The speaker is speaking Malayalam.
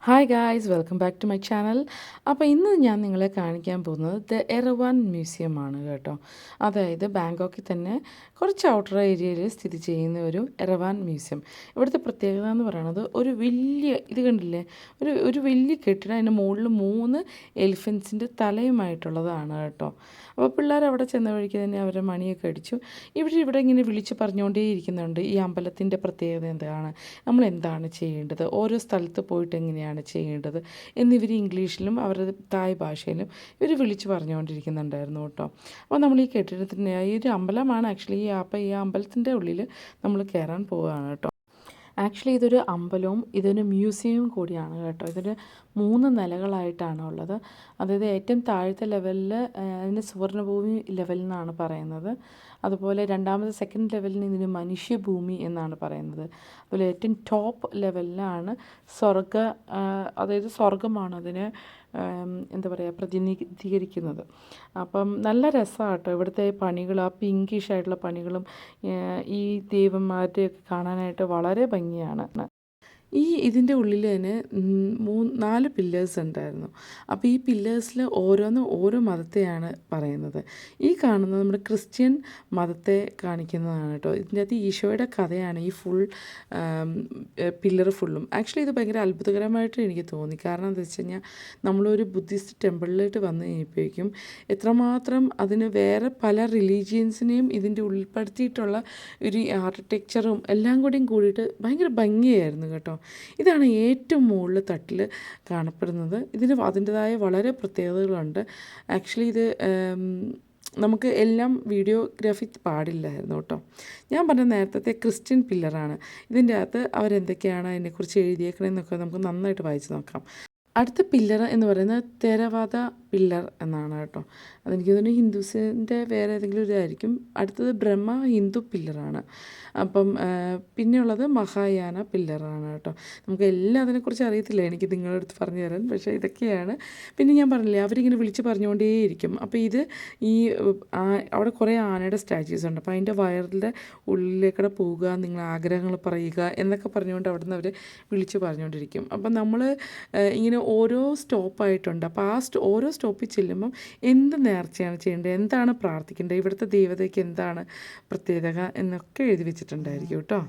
Hi guys, welcome back to my channel. അപ്പോൾ ഇന്ന് ഞാൻ നിങ്ങളെ കാണിക്കാൻ പോകുന്നത് ദ എറവാൻ മ്യൂസിയം ആണ് കേട്ടോ. അതായത് ബാങ്കോക്കിൽ തന്നെ കുറച്ച് ഔട്ടർ ഏരിയയിൽ സ്ഥിതി ചെയ്യുന്ന ഒരു എറവാൻ മ്യൂസിയം. ഇവിടുത്തെ പ്രത്യേകത എന്ന് പറയുന്നത് ഒരു വലിയ ഇത് കണ്ടില്ലേ, ഒരു വലിയ കെട്ടിടം, അതിൻ്റെ മുകളിൽ 3 എലിഫൻസിൻ്റെ തലയുമായിട്ടുള്ളതാണ് കേട്ടോ. അപ്പോൾ പിള്ളേർ അവിടെ ചെന്ന വഴിക്ക് തന്നെ അവരുടെ മണിയൊക്കെ അടിച്ചു. ഇവിടെ ഇങ്ങനെ വിളിച്ച് പറഞ്ഞുകൊണ്ടേ ഇരിക്കുന്നുണ്ട് ഈ അമ്പലത്തിൻ്റെ പ്രത്യേകത എന്താണ്, നമ്മൾ എന്താണ് ചെയ്യേണ്ടത്, ഓരോ സ്ഥലത്ത് പോയിട്ട് എങ്ങനെയാണ് ചെയ്യേണ്ടത് എന്നിവർ ഇംഗ്ലീഷിലും അവരുടെ തായ് ഭാഷയിലും ഇവർ വിളിച്ച് പറഞ്ഞുകൊണ്ടിരിക്കുന്നുണ്ടായിരുന്നു കേട്ടോ. അപ്പോൾ നമ്മൾ ഈ കെട്ടിടത്തിൻ്റെ ഈ ഒരു അമ്പലമാണ് ആക്ച്വലി. അപ്പോൾ ഈ അമ്പലത്തിൻ്റെ ഉള്ളിൽ നമ്മൾ കയറാൻ പോവുകയാണ് കേട്ടോ. ആക്ച്വലി ഇതൊരു അമ്പലവും ഇതൊരു മ്യൂസിയവും കൂടിയാണ് കേട്ടോ. ഇതൊരു 3 നിലകളായിട്ടാണ് ഉള്ളത്. അതായത് ഏറ്റവും താഴത്തെ ലെവലിൽ അതിന് സുവർണഭൂമി ലെവൽ എന്നാണ് പറയുന്നത്. അതുപോലെ രണ്ടാമത്തെ സെക്കൻഡ് ലെവലിന് ഇതിന് മനുഷ്യഭൂമി എന്നാണ് പറയുന്നത്. അതുപോലെ ഏറ്റവും ടോപ്പ് ലെവലിലാണ് അതായത് സ്വർഗമാണ് അതിന് എന്താ പറയുക പ്രതിനിധീകരിക്കുന്നത്. അപ്പം നല്ല രസമാണ് കേട്ടോ ഇവിടുത്തെ പണികൾ, ആ പിങ്കിഷ് ആയിട്ടുള്ള പണികളും ഈ ദേവന്മാരുടെയൊക്കെ കാണാനായിട്ട് വളരെ ഭംഗിയാണ്. ഇതിൻ്റെ ഉള്ളിൽ തന്നെ 4 പില്ലേഴ്സ് ഉണ്ടായിരുന്നു. അപ്പോൾ ഈ പില്ലേഴ്സിൽ ഓരോന്നും ഓരോ മതത്തെയാണ് പറയുന്നത്. ഈ കാണുന്നത് നമ്മുടെ ക്രിസ്ത്യൻ മതത്തെ കാണിക്കുന്നതാണ് കേട്ടോ. ഇതിൻ്റെ അകത്ത് ഈശോയുടെ കഥയാണ് ഈ ഫുൾ പില്ലർ ഫുള്ളും. ആക്ച്വലി ഇത് ഭയങ്കര അത്ഭുതകരമായിട്ട് എനിക്ക് തോന്നി. കാരണം എന്താ വെച്ച് കഴിഞ്ഞാൽ നമ്മളൊരു ബുദ്ധിസ്റ്റ് ടെമ്പിളിലോട്ട് വന്നു കഴിഞ്ഞപ്പോഴേക്കും എത്രമാത്രം അതിന് വേറെ പല റിലീജിയൻസിനെയും ഇതിൻ്റെ ഉൾപ്പെടുത്തിയിട്ടുള്ള ഒരു ആർക്കിടെക്ചറും എല്ലാം കൂടിയിട്ട് ഭയങ്കര ഭംഗിയായിരുന്നു കേട്ടോ. ഇതാണ് ഏറ്റവും മുകളിൽ തട്ടിൽ കാണപ്പെടുന്നത്. ഇതിന് അതിൻ്റെതായ വളരെ പ്രത്യേകതകളുണ്ട്. ആക്ച്വലി ഇത് നമുക്ക് എല്ലാം വീഡിയോഗ്രാഫി പാടില്ലായിരുന്നു കേട്ടോ. ഞാൻ പറഞ്ഞ നേരത്തെ ക്രിസ്ത്യൻ പില്ലറാണ്. ഇതിൻ്റെ അകത്ത് അവരെന്തൊക്കെയാണ് അതിനെക്കുറിച്ച് എഴുതിയേക്കണമെന്നൊക്കെ നമുക്ക് നന്നായിട്ട് വായിച്ച് നോക്കാം. അടുത്ത പില്ലർ എന്ന് പറയുന്നത് തെരവാദ പില്ലർ എന്നാണ് കേട്ടോ. അതെനിക്ക് തോന്നുന്നു ഹിന്ദുസിൻ്റെ വേറെ ഏതെങ്കിലും ഇതായിരിക്കും. അടുത്തത് ബ്രഹ്മ ഹിന്ദു പില്ലറാണ്. അപ്പം പിന്നെയുള്ളത് മഹായാന പില്ലറാണ് കേട്ടോ. നമുക്ക് എല്ലാം അതിനെക്കുറിച്ച് അറിയത്തില്ല, എനിക്ക് നിങ്ങളുടെ അടുത്ത് പറഞ്ഞു തരാൻ. പക്ഷേ ഇതൊക്കെയാണ്. പിന്നെ ഞാൻ പറഞ്ഞില്ലേ, അവരിങ്ങനെ വിളിച്ച് പറഞ്ഞുകൊണ്ടേയിരിക്കും. അപ്പോൾ ഇത് അവിടെ കുറേ ആനയുടെ സ്റ്റാച്യൂസ് ഉണ്ട്. അപ്പോൾ അതിൻ്റെ വയറിൻ്റെ ഉള്ളിലേക്കൂടെ പോവുക, നിങ്ങൾ ആഗ്രഹങ്ങൾ പറയുക എന്നൊക്കെ പറഞ്ഞുകൊണ്ട് അവിടെ നിന്ന് അവർ വിളിച്ച് പറഞ്ഞുകൊണ്ടിരിക്കും. അപ്പം നമ്മൾ ഇങ്ങനെ ഓരോ സ്റ്റോപ്പായിട്ടുണ്ട്. അപ്പോൾ ഓരോ സ്റ്റോപ്പിൽ ചെല്ലുമ്പം എന്ത് നേർച്ചയാണ് ചെയ്യേണ്ടത്, എന്താണ് പ്രാർത്ഥിക്കേണ്ടത്, ഇവിടുത്തെ ദേവതയ്ക്ക് എന്താണ് പ്രത്യേകത എന്നൊക്കെ എഴുതി വെച്ചിട്ടുണ്ടായിരിക്കും കേട്ടോ.